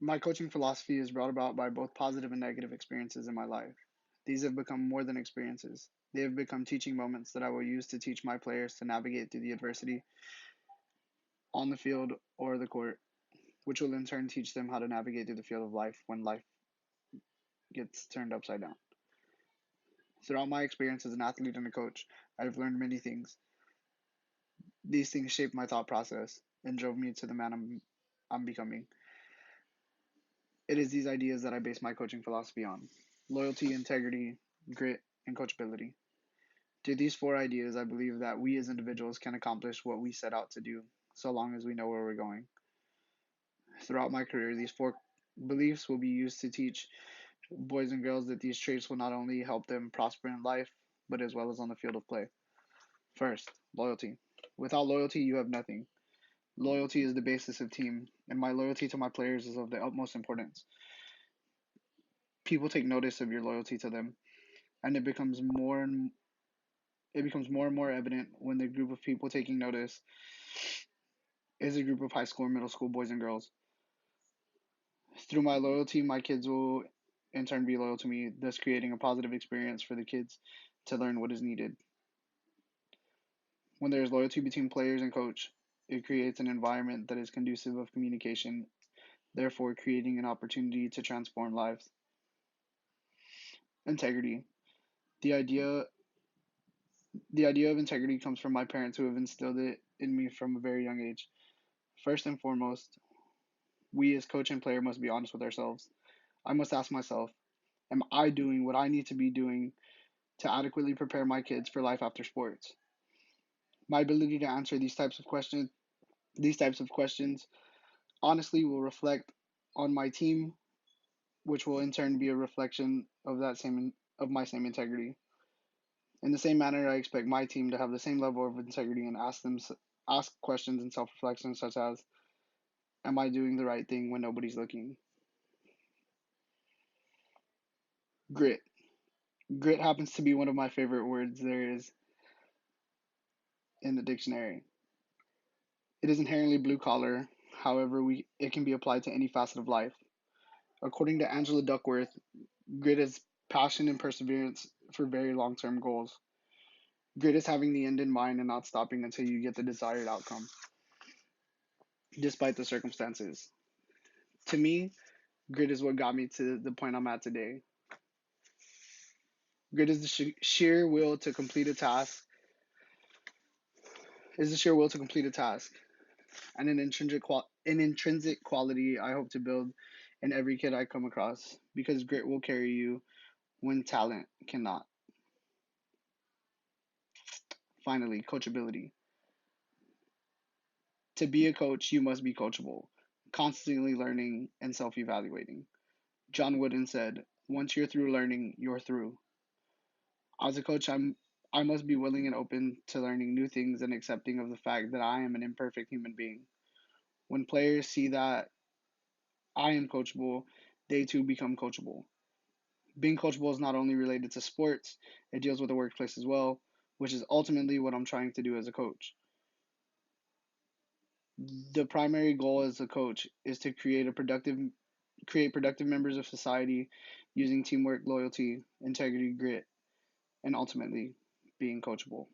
My coaching philosophy is brought about by both positive and negative experiences in my life. These have become more than experiences. They have become teaching moments that I will use to teach my players to navigate through the adversity on the field or the court, which will in turn teach them how to navigate through the field of life when life gets turned upside down. Throughout my experience as an athlete and a coach, I've learned many things. These things shaped my thought process and drove me to the man I'm becoming. It is these ideas that I base my coaching philosophy on: loyalty, integrity, grit, and coachability. Through these four ideas, I believe that we as individuals can accomplish what we set out to do so long as we know where we're going. Throughout my career, these four beliefs will be used to teach boys and girls that these traits will not only help them prosper in life, but as well as on the field of play. First, loyalty. Without loyalty, you have nothing. Loyalty is the basis of team, and my loyalty to my players is of the utmost importance. People take notice of your loyalty to them, and it becomes more and more evident when the group of people taking notice is a group of high school and middle school boys and girls. Through my loyalty, my kids will in turn be loyal to me, thus creating a positive experience for the kids to learn what is needed. When there is loyalty between players and coach, it creates an environment that is conducive of communication, therefore creating an opportunity to transform lives. Integrity. The idea the idea of integrity comes from my parents who have instilled it in me from a very young age. First and foremost, we as coach and player must be honest with ourselves. I must ask myself, am I doing what I need to be doing to adequately prepare my kids for life after sports? My ability to answer these types of questions honestly will reflect on my team, which will in turn be a reflection of my same integrity. In the same manner, I expect my team to have the same level of integrity and ask questions and self-reflection such as, am I doing the right thing when nobody's looking? Grit. Grit happens to be one of my favorite words there is in the dictionary. It is inherently blue collar. However, it can be applied to any facet of life. According to Angela Duckworth, grit is passion and perseverance for very long term goals. Grit is having the end in mind and not stopping until you get the desired outcome, despite the circumstances. To me, grit is what got me to the point I'm at today. Grit is the sheer will to complete a task. Is the sheer will to complete a task, and an intrinsic quality I hope to build in every kid I come across. Because grit will carry you when talent cannot. Finally, coachability. To be a coach, you must be coachable, constantly learning and self-evaluating. John Wooden said, "Once you're through learning, you're through." As a coach, I must be willing and open to learning new things and accepting of the fact that I am an imperfect human being. When players see that I am coachable, they too become coachable. Being coachable is not only related to sports, it deals with the workplace as well, which is ultimately what I'm trying to do as a coach. The primary goal as a coach is to create productive members of society using teamwork, loyalty, integrity, grit, and ultimately being coachable.